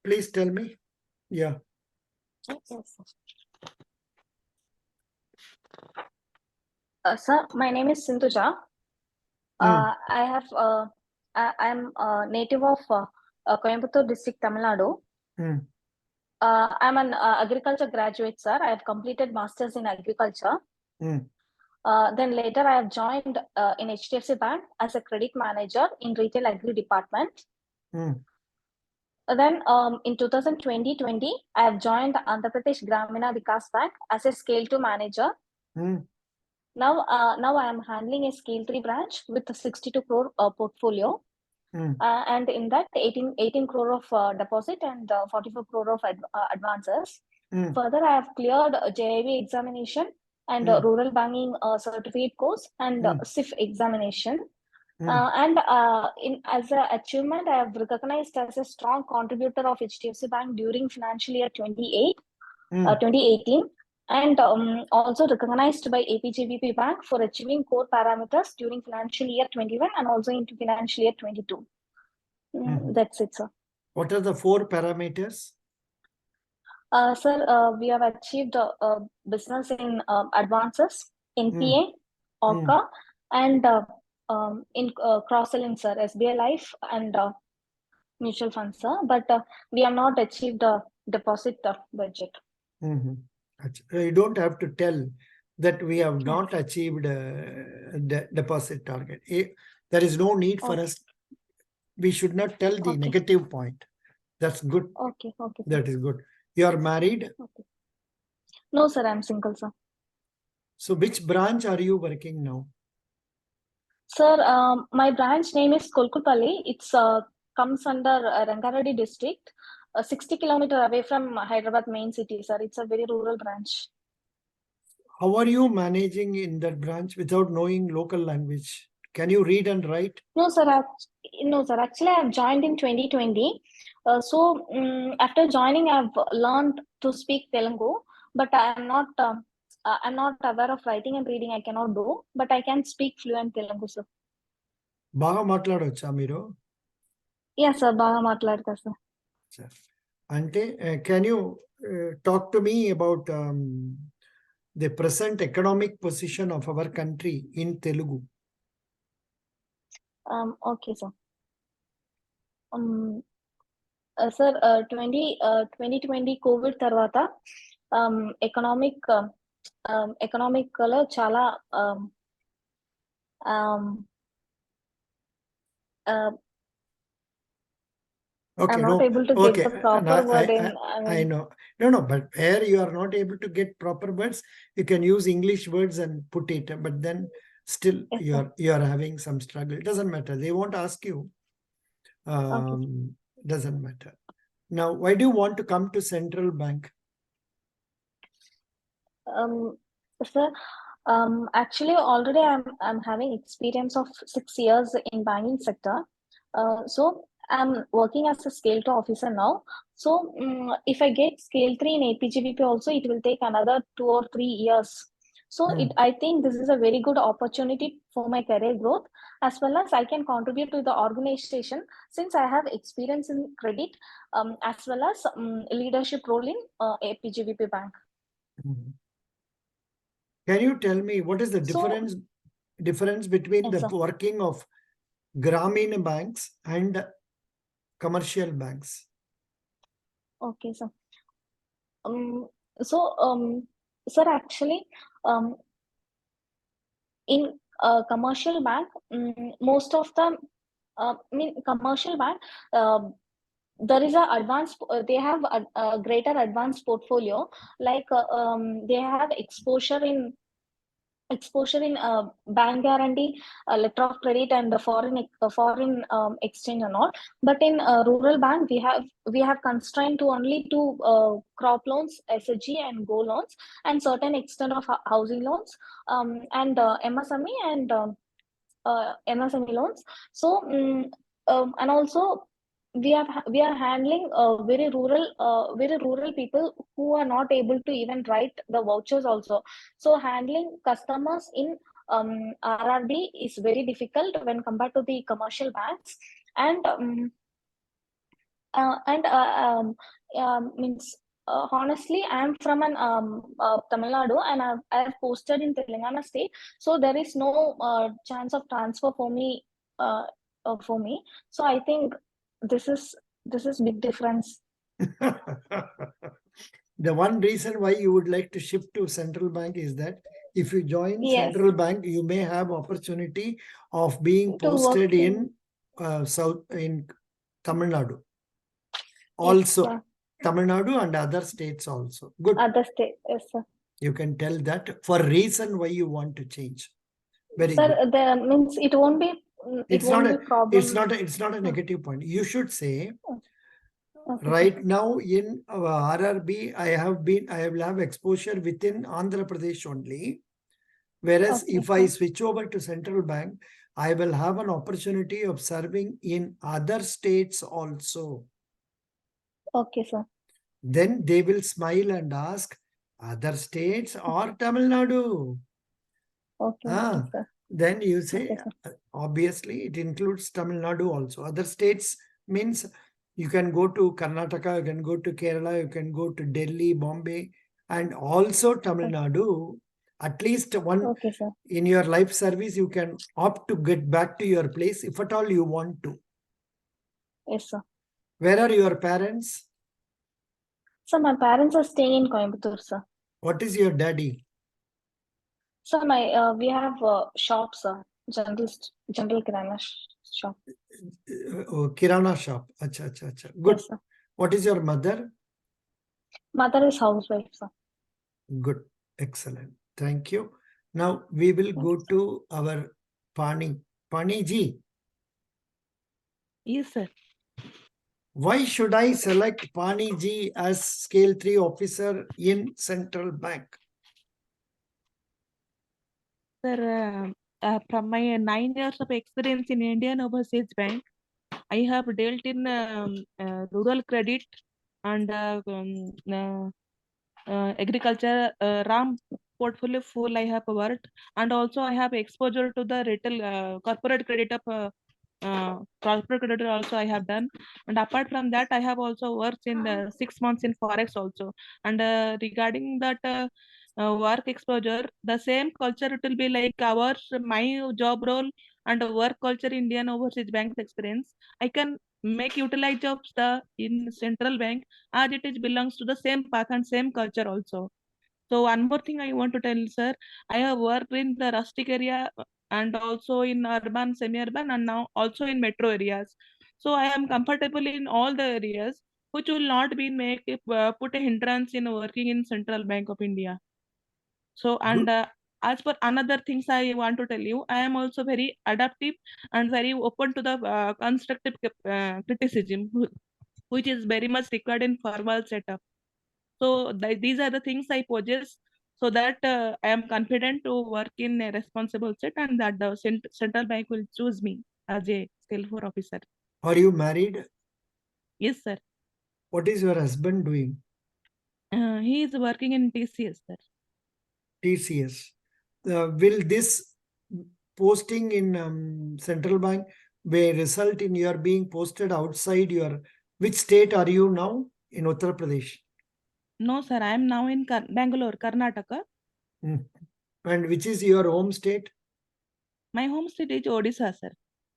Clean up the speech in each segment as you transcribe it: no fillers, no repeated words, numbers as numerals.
please tell me. Yeah. Yes. Sir, my name is Sindhuja. I'm a native of Coimbatore district, Tamil Nadu. I'm an agriculture graduate, sir. I have completed masters in agriculture. Then later I have joined in HDFC Bank as a credit manager in retail agri department. Then in 2020, I have joined Andhra Pradesh Gramina Vikas Bank as a scale 2 manager. Now I am handling a scale 3 branch with a 62 crore portfolio. And in that 18 crore of deposit and 44 crore of advances. Further, I have cleared JIV examination and rural banking certificate course and SIF examination. And as an achievement, I have recognized as a strong contributor of HDFC Bank during financial year 2018. And also recognized by APJBP Bank for achieving core parameters during financial year 21 and also into financial year 22. That's it, sir. What are the 4 parameters? Sir, we have achieved business in advances, NPA, OCA, and in cross-selling, sir, SBI Life and mutual funds, sir. But we have not achieved the deposit budget. You don't have to tell that we have not achieved the deposit target. There is no need for us. We should not tell the negative point. That's good. Okay. That is good. You are married? No, sir, I'm single, sir. So which branch are you working now? Sir, my branch name is Kolkupalli. It's comes under Rangareddy district, 60 kilometers away from Hyderabad main city, sir. It's a very rural branch. How are you managing in that branch without knowing local language? Can you read and write? No, sir. Actually, I've joined in 2020. So after joining, I've learned to speak Telugu, but I'm not aware of writing and reading. I cannot do, but I can speak fluent Telugu, sir. బాగా మాట్లాడొచ్చా మీరు? Yes, sir. బాగా మాట్లాడతా, sir. అంటే can you talk to me about the present economic position of our country in Telugu? Okay, sir. Sir, 2020 COVID తర్వాత economic లో చాలా I'm not able to get the proper word in. I know. No, but where you are not able to get proper words, you can use English words and put it. But then still you are having some struggle. It doesn't matter. They won't ask you. Doesn't matter. Now, why do you want to come to Central Bank? Sir, actually, already I'm having experience of 6 years in banking sector. So I'm working as a scale 2 officer now. So if I get scale 3 in APGBP also, it will take another 2 or 3 years. So I think this is a very good opportunity for my career growth, as well as I can contribute to the organization since I have experience in credit, as well as leadership role in APGBP Bank. Can you tell me what is the difference between the working of Grameen banks and commercial banks? Okay, sir. Sir, actually, in commercial bank, most of them, commercial bank, there is they have a greater advanced portfolio, like they have exposure in bank guarantee, letter of credit, and the foreign exchange and all. But in rural bank, we have constrained to only two crop loans, SHG and gold loans, and certain extent of housing loans, and MSME and MSME loans. So and also we are handling very rural people who are not able to even write the vouchers also. So handling customers in RRB is very difficult when compared to the commercial banks. And Means honestly, I'm from an Tamil Nadu, and I've posted in Telangana state, so there is no chance of transfer for me. For me, so I think this is big difference. The one reason why you would like to shift to central bank is that if you join Yes, central bank, you may have opportunity of being to work posted in in Tamil Nadu. yes, Also, sir. Tamil Nadu and other states also. Good. Other state, yes, sir. You can tell that for reason why you want to change. Very Sir, good. the means it won't be It's not a problem. it's not a negative point. You should say Okay, sir. right now in RRB, I have exposure within Andhra Pradesh only. Whereas Okay, if I sir. switch over to central bank, I will have an opportunity of serving in other states also. Okay, sir. Then they will smile and ask, other states or Tamil Nadu? Okay, Ah, sir. then you say, Okay, sir. obviously it includes Tamil Nadu also. Other states means you can go to Karnataka, you can go to Kerala, you can go to Delhi, Bombay, and also Tamil Nadu. At least one Okay, sir. in your life service, you can opt to get back to your place if at all you want to. Yes, sir. Where are your parents? So my parents are staying in Coimbatore, sir. What is your daddy? So we have shop, sir. General kirana shop. Oh, Kirana shop. Acha, acha, acha. Good. Yes, sir. What is your mother? Mother is housewife, sir. Good. Excellent. Thank you. Now we will go to our Pani. Pani ji. Yes, sir. Why should I select Pani ji as Scale 3 officer in Central Bank? Sir, from my 9 years of experience in Indian Overseas Bank, I have dealt in rural credit and agriculture RAM portfolio full I have worked, and also I have exposure to the retail corporate credit of corporate credit also I have done. And apart from that, I have also worked in 6 months in forex also. And regarding that work exposure, the same culture it will be like my job role and work culture Indian Overseas Bank experience. I can make utilize of the in central bank as it is belongs to the same path and same culture also. So one more thing I want to tell, sir, I have worked in the rustic area and also in urban, semi-urban, and now also in metro areas. So I am comfortable in all the areas, which will not be make put a hindrance in working in Central Bank of India. So and as for another things I want to tell you, I am also very adaptive and very open to the constructive criticism, which is very much required in formal setup. So these are the things I possess so that I am confident to work in a responsible set and that the central bank will choose me as a scale 4 officer. Are you married? Yes, sir. What is your husband doing? He is working in TCS, sir. TCS. Will this posting in Central Bank may result in your being posted outside your... Which state are you now? In Uttar Pradesh. No, sir. I am now in Bangalore, Karnataka. And which is your home state? My home state is Odisha, sir.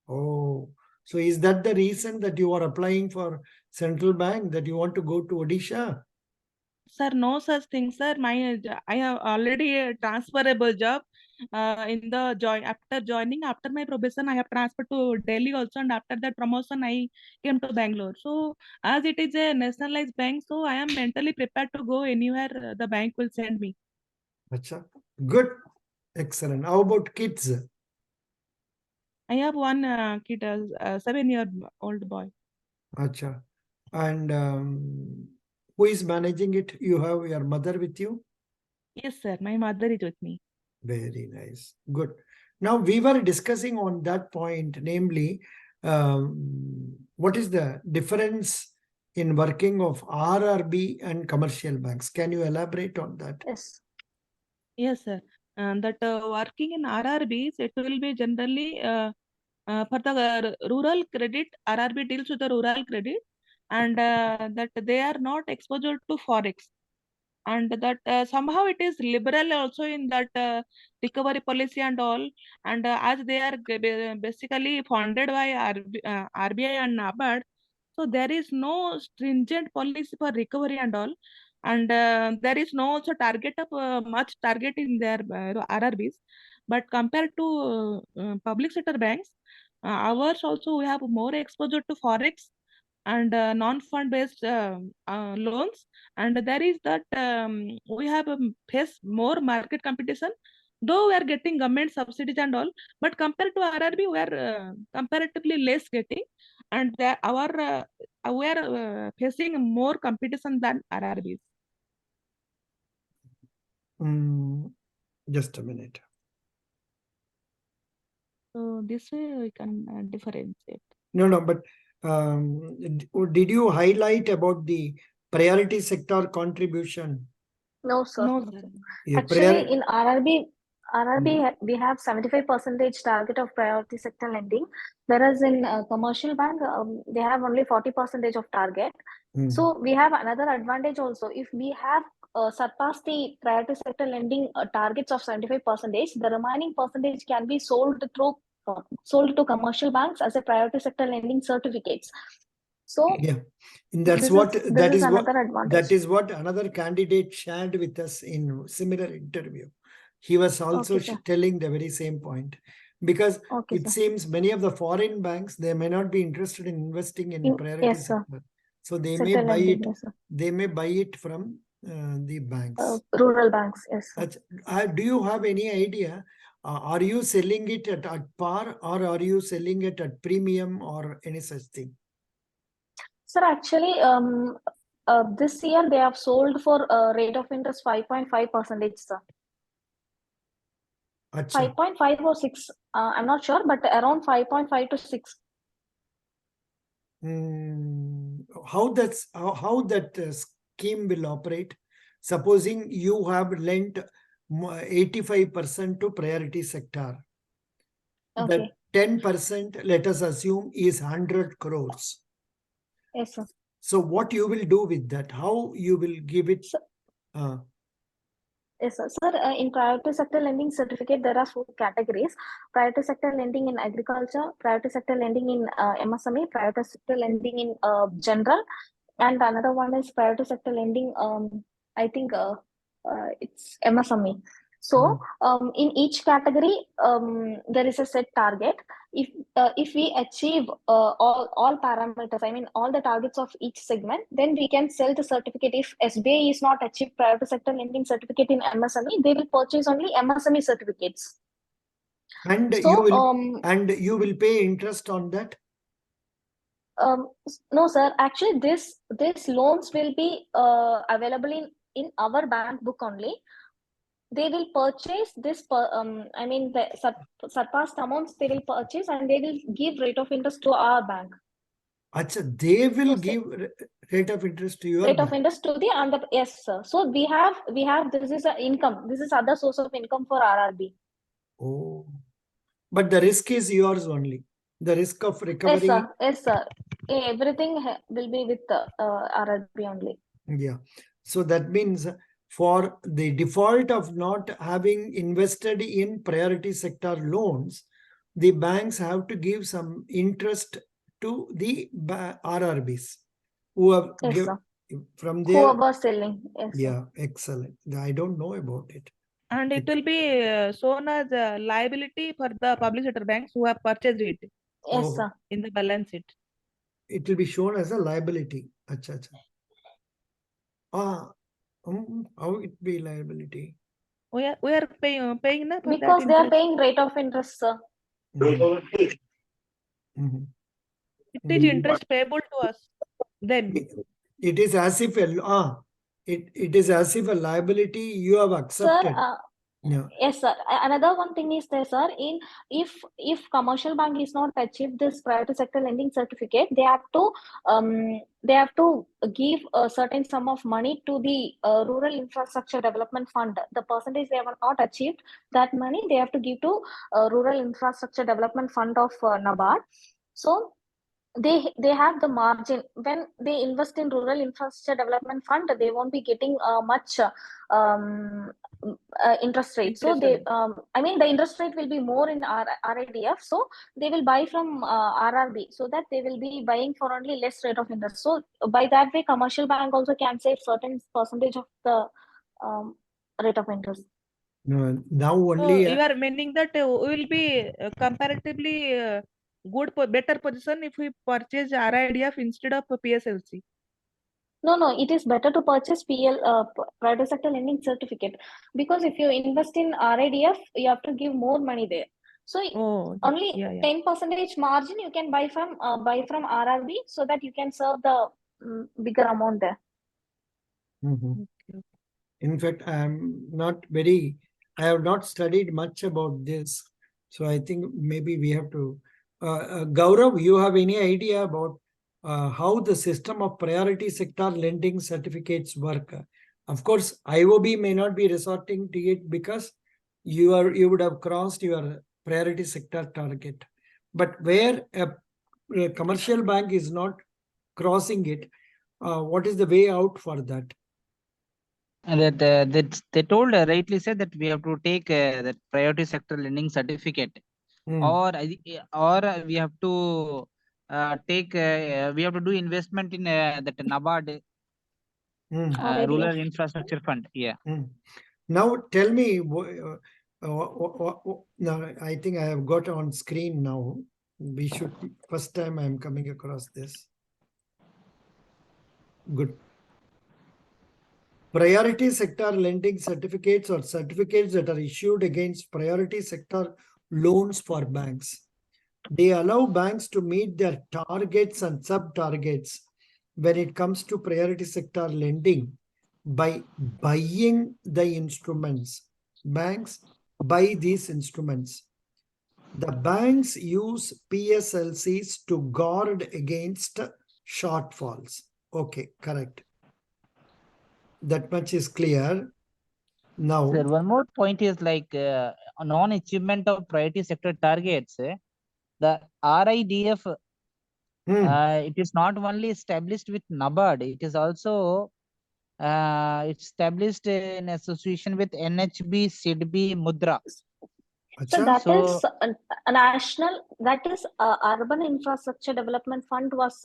Oh, so is that the reason that you are applying for Central Bank, that you want to go to Odisha? Sir, no such thing, sir. I have already a transferable job. In the after joining after my probation, I have transferred to Delhi also, and after that promotion, I came to Bangalore. So as it is a nationalized bank, so I am mentally prepared to go anywhere the bank will send me. Achha. Good, excellent. How about kids? I have one kid, a 7-year-old boy. Achha. And who is managing it? You have your mother with you? Yes, sir. My mother is with me. Very nice. Good. Now we were discussing on that point, namely, what is the difference in working of RRB and commercial banks? Can you elaborate on that? Yes. Yes, sir. And that working in RRBs, it will be generally for the rural credit. RRB deals with the rural credit, and that they are not exposed to forex, and that somehow it is liberal also in that recovery policy and all, and as they are basically funded by RBI and NABARD, so there is no stringent policy for recovery and all, and there is no also target of much target in their RRBs, but compared to public sector banks, ours also we have more exposure to forex and non-fund based loans, and there is that we have face more market competition, though we are getting government subsidies and all, but compared to RRB we are comparatively less getting, and we are facing more competition than RRBs. Just a minute. So this way we can differentiate. No, but did you highlight about the priority sector contribution? No, sir. No, No, sir. sir. Yeah, Actually, in RRB, we have 75% target of priority sector lending, whereas in commercial bank, they have only 40% of target. So we have another advantage also. If we have surpassed the priority sector lending targets of 75%, the remaining percentage can be sold to commercial banks as a priority sector lending certificates. So yeah, and this is another advantage. That is what another candidate shared with us in similar interview. He was also telling the very same point, because it seems many of the foreign banks, they may not be interested in investing in priority sector. So they may buy it. They may buy it from the banks, rural banks. Yes. Do you have any idea? Are you selling it at par, or are you selling it at premium, or any such thing? Sir, actually, this year they have sold for a rate of interest 5.5%, sir. 5.5 or 6. I'm not sure, but around 5.5 to 6. How that scheme will operate? Supposing you have lent 85% to priority sector. Okay. That 10%, let us assume, is 100 crores. Yes, sir. So what you will do with that? How you will give it? Yes, sir. Sir, in priority sector lending certificate, there are 4 categories: priority sector lending in agriculture, priority sector lending in MSME, priority sector lending in general, and another one is priority sector lending. I think it's MSME. So in each category, there is a set target. If we achieve all parameters, I mean all the targets of each segment, then we can sell the certificate. If SBI is not achieved priority sector lending certificate in MSME, they will purchase only MSME certificates. And you will pay interest on that? No, sir. Actually, this loans will be available in our bank book only. They will purchase this, I mean, the surpassed amounts they will purchase, and they will give rate of interest to our bank. Achha, they will give rate of interest to your rate bank. Of interest to the yes, sir. So we have this is an income. This is other source of income for RRB. Oh, but the risk is yours only. The risk of recovery. Yes, sir. Yes, sir. Everything will be with RRB only. Yeah. So that means for the default of not having invested in priority sector loans, the banks have to give some interest to the RRBs who have from there. Whoever selling. Yes, yeah, excellent. I don't know about it. And it will be shown as a liability for the public sector banks who have purchased it. Yes, sir. In the balance sheet. It will be shown as a liability. Achha, achha. How it be liability? We are paying na for because that they are paying rate of interest, sir. It is interest payable to us. Then it is as if it is as if a liability you have accepted. Sir, yes, sir. Another one thing is there, sir. If commercial bank is not achieved this priority sector lending certificate, they have to give a certain sum of money to the rural infrastructure development fund. The percentage they have not achieved, that money they have to give to rural infrastructure development fund of NABARD. So they have the margin. When they invest in rural infrastructure development fund, they won't be getting much um, interest rate. So Interest they rate. I mean the interest rate will be more in RIDF, so they will buy from RRB, so that they will be buying for only less rate of interest. So by that way, commercial bank also can save certain percentage of the rate of interest. No, now So only you are meaning that we will be comparatively better position if we purchase RIDF instead of PSLC. No, it is better to purchase private sector lending certificate, because if you invest in RIDF, you have to give more money there. So Oh, only yeah. 10% margin you can buy from RRB, so that you can serve the bigger amount there. Okay. In fact, I have not studied much about this. So I think maybe we have to, Gaurav, you have any idea about how the system of priority sector lending certificates work? Of course, IOB may not be resorting to it because you would have crossed your priority sector target. But where a commercial bank is not crossing it, what is the way out for that? And that they told rightly said that we have to take that priority sector lending certificate, or we have to take we have to do investment in that NABARD rural infrastructure fund. Yeah. Now tell me, now I think I have got on screen now. First time I am coming across this. Good. Priority sector lending certificates or certificates that are issued against priority sector loans for banks. They allow banks to meet their targets and sub-targets when it comes to priority sector lending by buying the instruments. Banks buy these instruments. The banks use PSLCs to guard against shortfalls. Okay, correct. That much is clear. Now, Sir, one more point is like non-achievement of priority sector targets. The RIDF, it is not only established with NABARD, it is also established in association with NHB, SIDBI, Mudra. So that is a national, that is Urban Infrastructure Development Fund was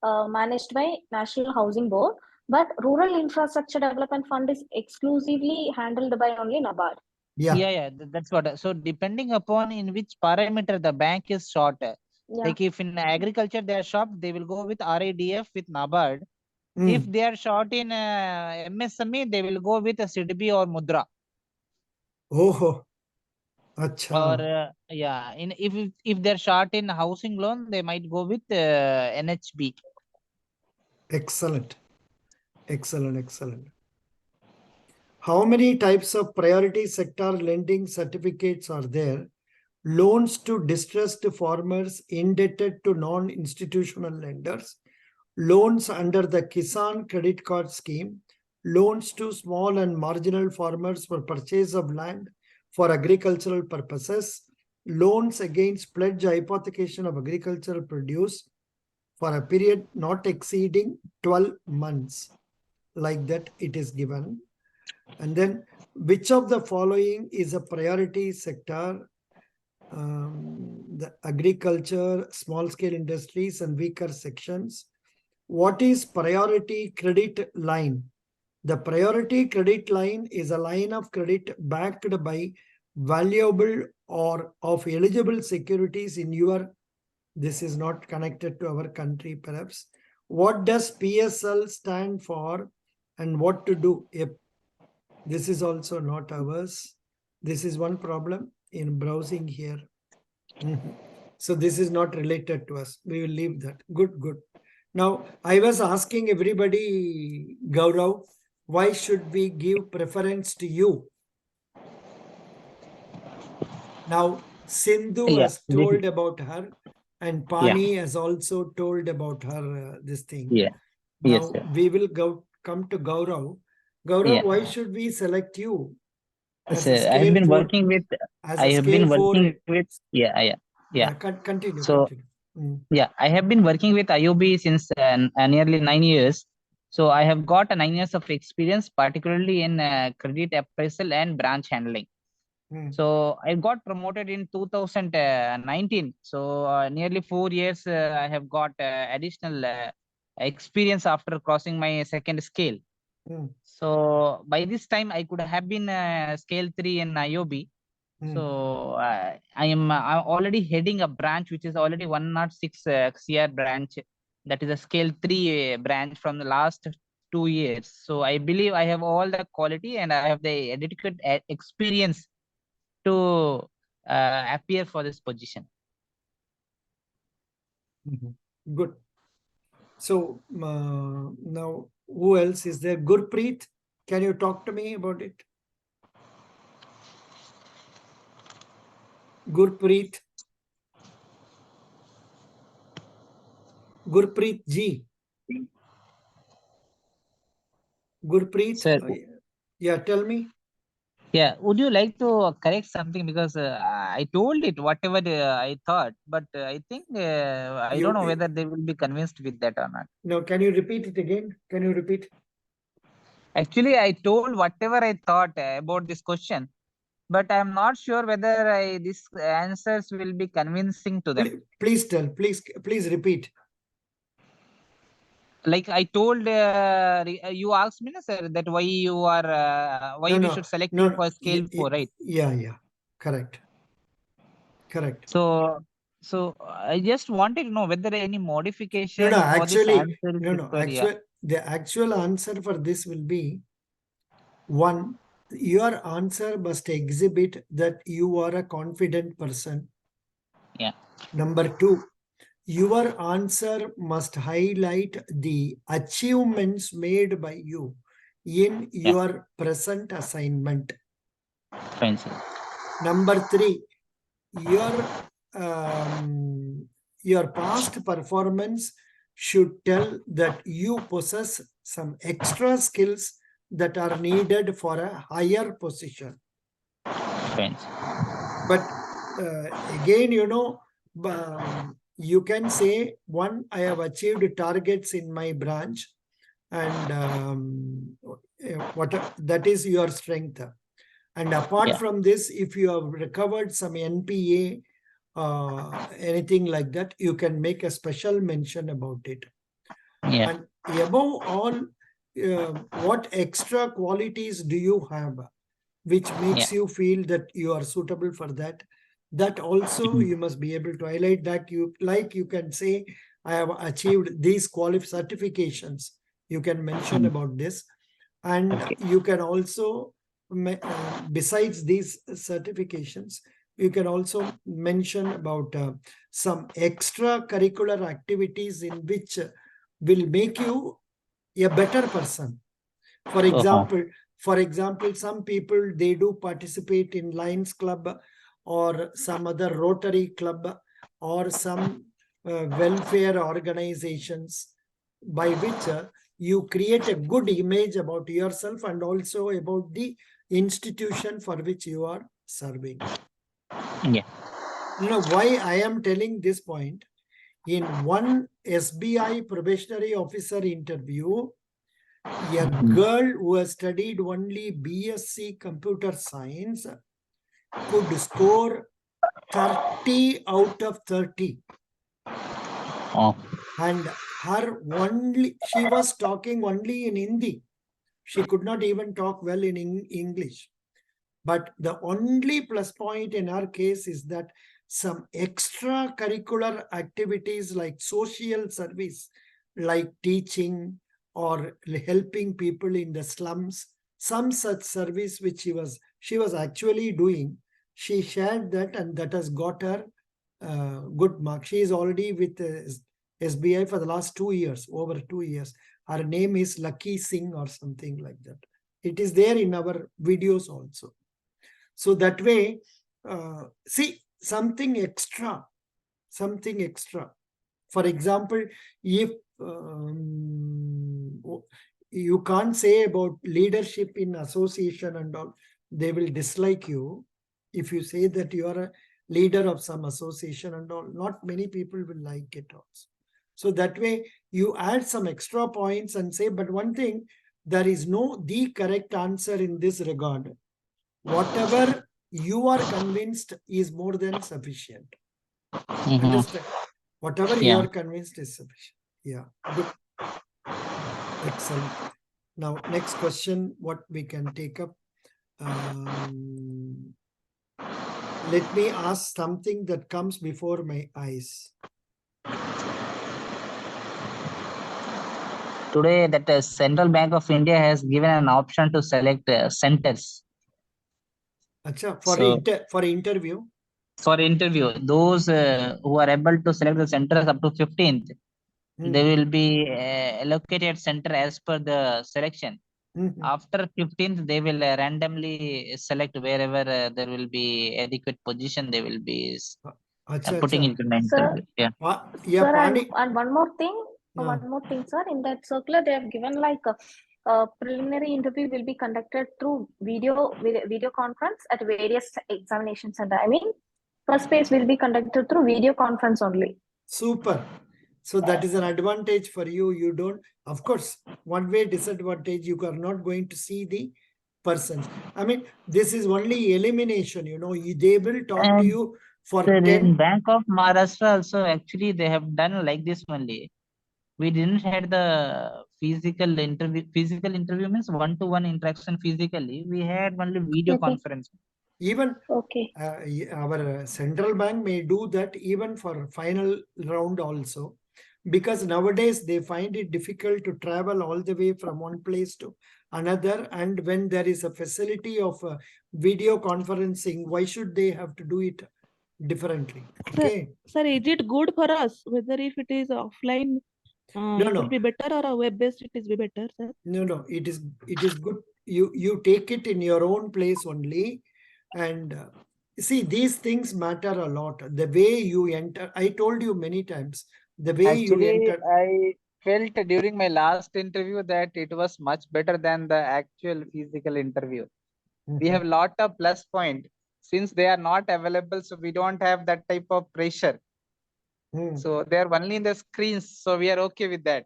managed by National Housing Board, but Rural Infrastructure Development Fund is exclusively handled by only NABARD. Yeah, that's what. So depending upon in which parameter the bank is short, like if in agriculture they are short, they will go with RIDF with NABARD. If they are short in MSME, they will go with a SIDBI or Mudra. Oh, acha. Or if they're short in housing loan, they might go with NHB. Excellent. How many types of priority sector lending certificates are there? Loans to distressed farmers indebted to non-institutional lenders, loans under the Kisan Credit Card Scheme, loans to small and marginal farmers for purchase of land for agricultural purposes, loans against pledge hypothecation of agricultural produce for a period not exceeding 12 months. Like that it is given. And then which of the following is a priority sector? The agriculture, small scale industries and weaker sections. What is priority credit line? The priority credit line is a line of credit backed by valuable or of eligible securities in your, this is not connected to our country perhaps. What does PSL stand for and what to do? This is also not ours. This is one problem in browsing here. So this is not related to us. We will leave that. Good. Now, I was asking everybody, Gaurav, why should we give preference to you? Now, Sindhu has told about her and Pani has also told about her this thing. Now, we will come to Gaurav. Gaurav, why should we select you? I have been working with. Continue. Continue. Yeah, I have been working with IOB since nearly 9 years. So I have got 9 years of experience, particularly in credit appraisal and branch handling. So I got promoted in 2019. So nearly 4 years I have got additional experience after crossing my second scale. So by this time I could have been scale 3 in IOB. So I'm already heading a branch which is already 106 CR branch. That is a scale 3 branch from the last 2 years. So I believe I have all the quality and I have the adequate experience to appear for this position. Good. So now who else is there? Gurpreet, can you talk to me about it? Gurpreet. Gurpreet ji. Gurpreet. Sir, yeah, tell me. yeah, would you like to correct something, because I told it whatever I thought, but I think I don't know whether they will be convinced with that or not. No, can you repeat it again? Can you repeat? Actually, I told whatever I thought about this question, but I'm not sure whether these answers will be convincing to them. Please tell. Please repeat. Like I told, you asked me, sir, that why you are why we should select you for scale 4, right? Yeah. Correct. So I just wanted to know whether any modification No, for this actually, answer is required. the actual answer for this will be, one, your answer must exhibit that you are a confident person. Yeah. Number two, your answer must highlight the achievements made by you in your present assignment. Fine, sir. Number three, your past performance should tell that you possess some extra skills that are needed for a higher position. Fine. But again, you can say, one, I have achieved targets in my branch, and that is your strength. And apart from this, if you have recovered some NPA, anything like that, you can make a special mention about it. And above all, what extra qualities do you have which makes you feel that you are suitable for that? That also you must be able to highlight, that you can say, I have achieved these certifications. You can mention about this. And you can also, besides these certifications, you can also mention about some extracurricular activities in which will make you a better person. For example, some people, they do participate in Lions Club or some other Rotary Club or some welfare organizations, by which you create a good image about yourself and also about the institution for which you are serving. You know why I am telling this point? In one SBI probationary officer interview, a girl who has studied only BSc computer science could score 30 out of 30. And she was talking only in Hindi. She could not even talk well in English. But the only plus point in her case is that some extracurricular activities like social service, like teaching or helping people in the slums, some such service which she was actually doing, she shared that, and that has got her good mark. She is already with SBI for the last 2 years, over 2 years. Her name is Lucky Singh or something like that. It is there in our videos also. So that way, see, something extra. For example, if you can't say about leadership in association and all, they will dislike you. If you say that you are leader of some association and all. Not many people will like it also. So that way you add some extra points and say, but one thing, there is no the correct answer in this regard. Whatever you are convinced is more than sufficient. Understand? Whatever you are convinced is sufficient. Yeah, good. Excellent. Now, next question, what we can take up. Let me ask something that comes before my eyes. Today, that Central Bank of India has given an option to select centers. Acha, for interview. For interview, those who are able to select the centers up to 15th, they will be allocated center as per the selection. After 15th, they will randomly select wherever there will be adequate position. They will be putting into the interview. Yeah. Sir, and one more thing. One more thing, sir. In that circular, they have given like a preliminary interview will be conducted through video conference at various examination center. I mean, first phase will be conducted through video conference only. Super. So that is an advantage for you. You don't, of course, one way disadvantage, you are not going to see the persons. I mean, this is only elimination, you know, they will talk to you for 10. In Bank of Maharashtra also, actually, they have done like this only. We didn't have the physical interview. Physical interview means one-to-one interaction physically. We had only video conference. Even our central bank may do that even for final round also, because nowadays they find it difficult to travel all the way from one place to another, and when there is a facility of video conferencing, why should they have to do it differently? Okay, sir, is it good for us whether if it is offline it will be better, or a web-based it is be better, sir? No, it is good. You take it in your own place only. And see, these things matter a lot. The way you enter, I told you many times, the way you enter. I felt during my last interview that it was much better than the actual physical interview. We have lot of plus point. Since they are not available, so we don't have that type of pressure. So they are only in the screens, so we are okay with that.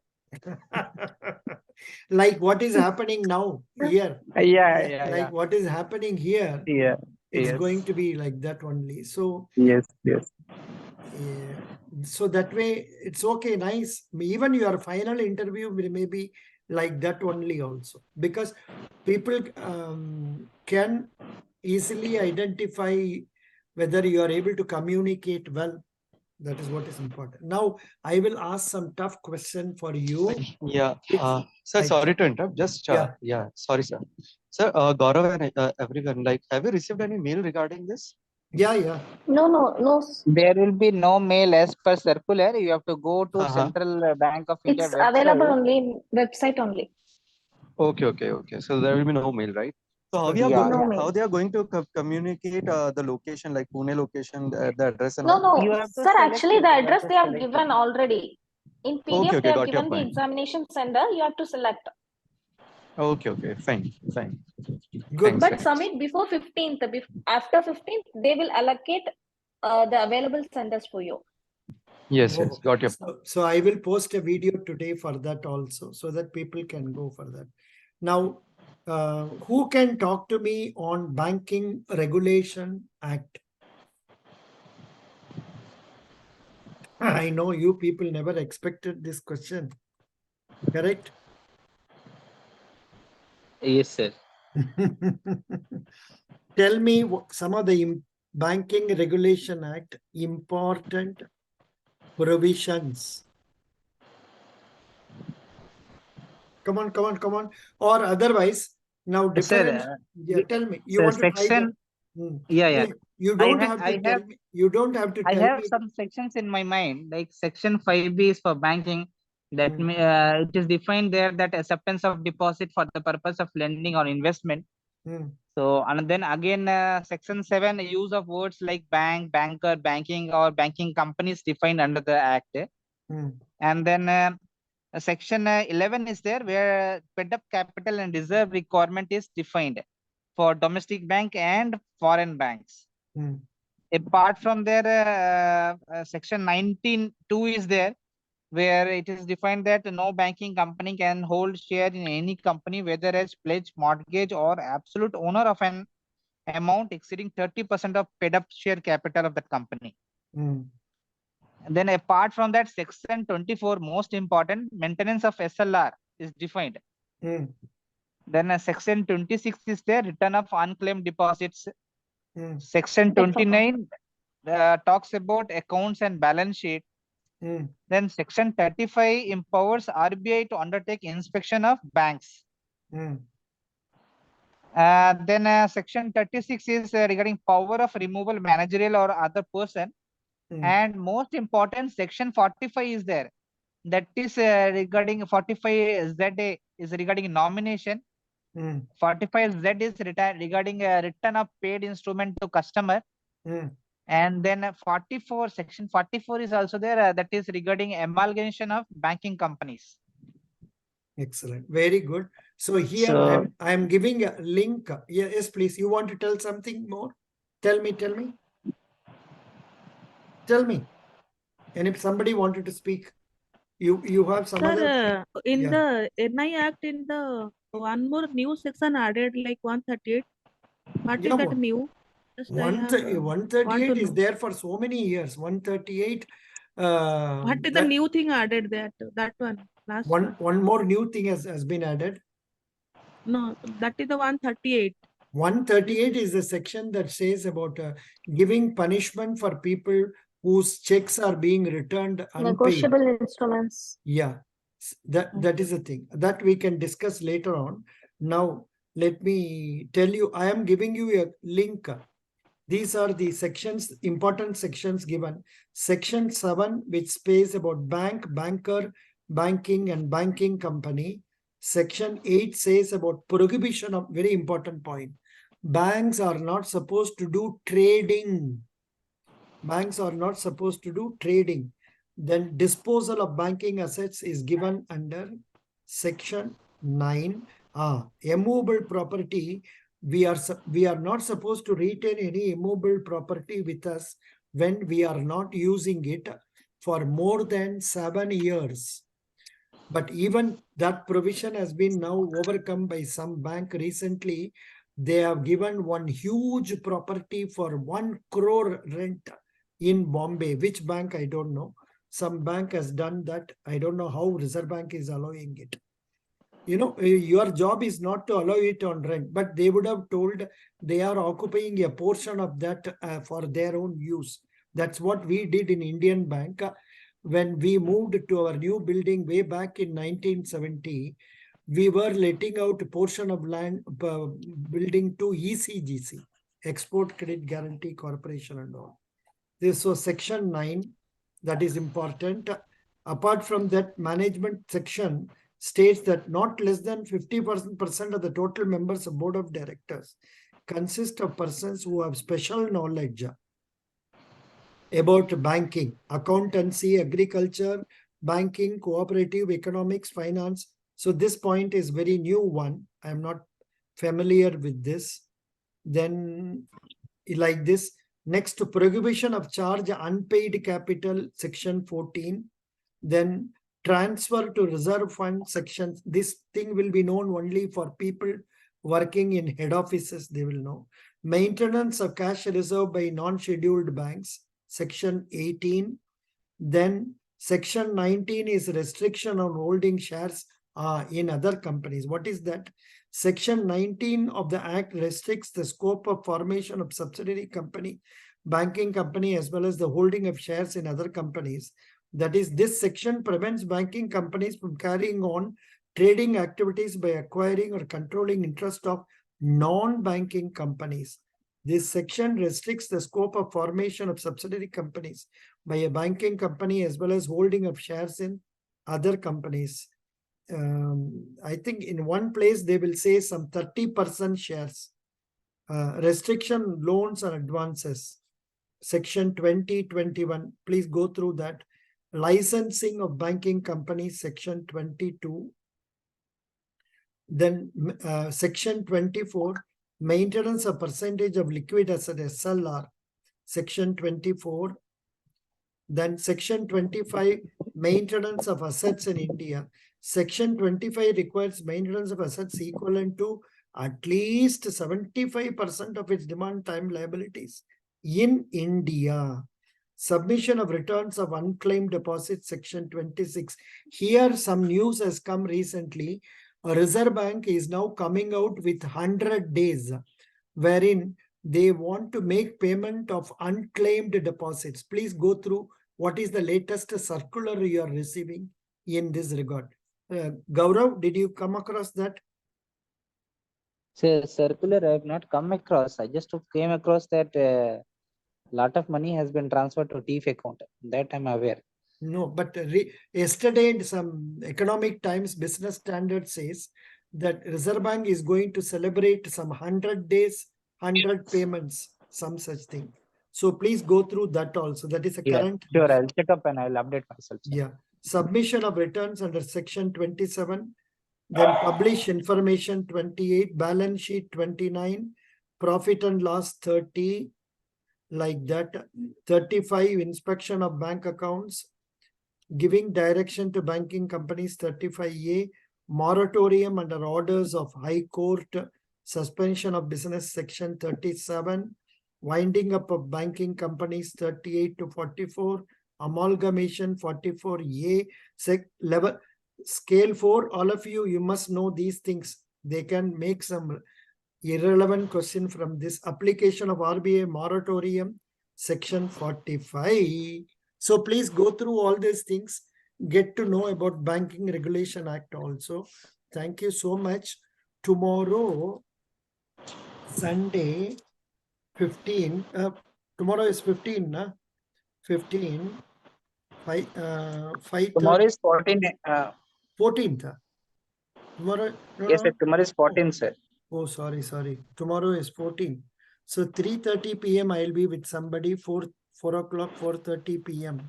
Like what is happening now here. Like what is happening here. It's going to be like that only. So yes. So that way it's okay, nice. Even your final interview may be like that only also, because people can easily identify whether you are able to communicate well. That is what is important. Now, I will ask some tough question for you. Yeah, sir, sorry to interrupt. Just, sorry, sir. Sir, Gaurav and everyone, like, have you received any mail regarding this? Yeah. No. There will be no mail as per circular. You have to go to Central Bank of India it's website. Available only in website only. Okay. So there will be no mail, right? So how they are going to communicate the location, like Pune location, the address and all? No. Sir, actually the address they have given already. In PDF they have given the examination center. You have to select. Okay. Fine. Good. But submit before 15th. After 15th, they will allocate the available centers for you. Yes, got your point. So I will post a video today for that also, so that people can go for that. Now, who can talk to me on Banking Regulation Act? I know you people never expected this question. Correct? Yes, sir. Tell me some of the Banking Regulation Act important provisions. Come on. Or otherwise, now different. Tell me. You want to try that? You don't have to tell me. You don't have to tell me. I have some sections in my mind, like section 5B is for banking. That it is defined there that acceptance of deposit for the purpose of lending or investment. So, and then again, section 7, use of words like bank, banker, banking, or banking companies defined under the act. And then section 11 is there where pent-up capital and reserve requirement is defined for domestic bank and foreign banks. apart from there, section 19(2) is there, where it is defined that no banking company can hold share in any company, whether as pledge, mortgage, or absolute owner of an amount exceeding 30% of paid up share capital of that company. Mm. And then apart from that, section 24, most important, maintenance of SLR is defined. Mm. Then section 26 is there, return of unclaimed deposits. Mm. Section 29 talks about accounts and balance sheet. Mm. Then section 35 empowers RBI to undertake inspection of banks. Mm. Then section 36 is regarding power of removal, managerial or other person. Mm. And most important, section 45 is there. That is regarding 45ZA is regarding nomination. 45Z is regarding return of paid instrument to customer. And then section 44 is also there. That is regarding amalgamation of banking companies. Excellent. Very good. So here So- I'm giving a link. Yeah, yes, please. You want to tell something more? Tell me. And if somebody wanted to speak, you have some other. Sir, in Yeah. the NI Act, in the one more new section added, like 138. What is Yeah, that new? Just I have, 138 want to is know. there for so many years. 138. What is the that- new thing added there? That one. Last one. one more new thing has been added. No, that is the 138. 138 is the section that says about giving punishment for people whose checks are being returned unpaid. Negotiable instruments. Yeah, that is a thing that we can discuss later on. Now, let me tell you, I am giving you a link. These are the sections, important sections given. Section 7, which says about bank, banker, banking, and banking company. Section 8 says about prohibition of, very important point. Banks are not supposed to do trading. Banks are not supposed to do trading. Then disposal of banking assets is given under section 9. Immovable property, we are not supposed to retain any immovable property with us when we are not using it for more than 7 years. But even that provision has been now overcome by some bank recently. They have given one huge property for 1 crore rent in Bombay. Which bank, I don't know. Some bank has done that. I don't know how Reserve Bank is allowing it. You know, your job is not to allow it on rent, but they would have told they are occupying a portion of that for their own use. That's what we did in Indian Bank. When we moved to our new building way back in 1970, we were letting out a portion of land building to ECGC, Export Credit Guarantee Corporation and all. This was section 9. That is important. Apart from that, management section states that not less than 50% of the total members of board of directors consist of persons who have special knowledge about banking, accountancy, agriculture, banking, cooperative, economics, finance. So this point is very new one. I'm not familiar with this. Then like this, next to prohibition of charge unpaid capital, section 14. Then transfer to reserve fund section. This thing will be known only for people working in head offices, they will know. Maintenance of cash reserve by non-scheduled banks, section 18. Then section 19 is restriction on holding shares in other companies. What is that? Section 19 of the Act restricts the scope of formation of subsidiary company, banking company, as well as the holding of shares in other companies. That is, this section prevents banking companies from carrying on trading activities by acquiring or controlling interest of non-banking companies. This section restricts the scope of formation of subsidiary companies by a banking company as well as holding of shares in other companies. I think in one place they will say some 30% shares. Restriction loans and advances. Section 2021. Please go through that. Licensing of banking companies, section 22. Then section 24, maintenance of percentage of liquid asset, SLR, section 24. Then section 25, maintenance of assets in India. Section 25 requires maintenance of assets equivalent to at least 75% of its demand time liabilities in India. Submission of returns of unclaimed deposits, section 26. Here some news has come recently. A Reserve Bank is now coming out with 100 days wherein they want to make payment of unclaimed deposits. Please go through what is the latest circular you are receiving in this regard. Gaurav, did you come across that? So circular, I have not come across. I just came across that lot of money has been transferred to TIF account. That I'm aware. No, but yesterday some Economic Times Business Standard says that Reserve Bank is going to celebrate some 100 days, 100 payments, some such thing. So please go through that also. That is a current. Sure, I'll check up and I'll update myself. Sir. Yeah. Submission of returns under section 27. Then publish information 28, balance sheet 29, profit and loss 30, like that. 35, inspection of bank accounts, giving direction to banking companies 35A, moratorium under orders of High Court, suspension of business section 37, winding up of banking companies 38 to 44, amalgamation 44A, level. Scale 4, all of you, you must know these things. They can make some irrelevant question from this. Application of RBI moratorium, section 45. So please go through all these things. Get to know about Banking Regulation Act also. Thank you so much. Tomorrow, Sunday, 15. Tomorrow is 15, na? 15. 5. Tomorrow is 14. 14th. Tomorrow. No, Yes, no. sir. Tomorrow is 14, sir. Oh, sorry. Tomorrow is 14. So 3:30 p.m. I'll be with somebody. 4 o'clock, 4:30 p.m.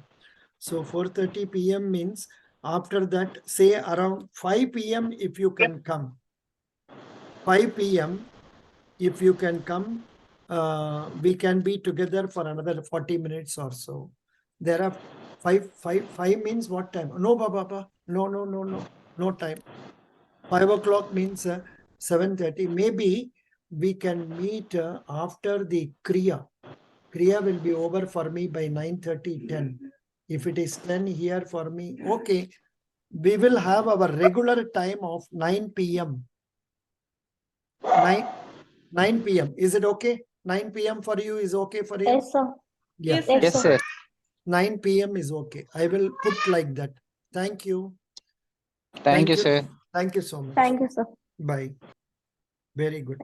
So 4:30 p.m. means after that, say around 5 p.m. if you can come. 5 p.m. if you can come, we can be together for another 40 minutes or so. There are 5 means what time? No, Baba. No time. 5 o'clock means 7:30. Maybe we can meet after the Kriya. Kriya will be over for me by 9:30, 10. If it is 10 here for me, okay. We will have our regular time of 9 p.m. 9 p.m. Is it okay? 9 p.m. for you is okay for you? Yes, sir. Yeah. Yes, Yes, sir. 9 p.m. is okay. I will put like that. Thank you. Thank you, sir. Thank you so much. Thank you, sir. Bye. Very good.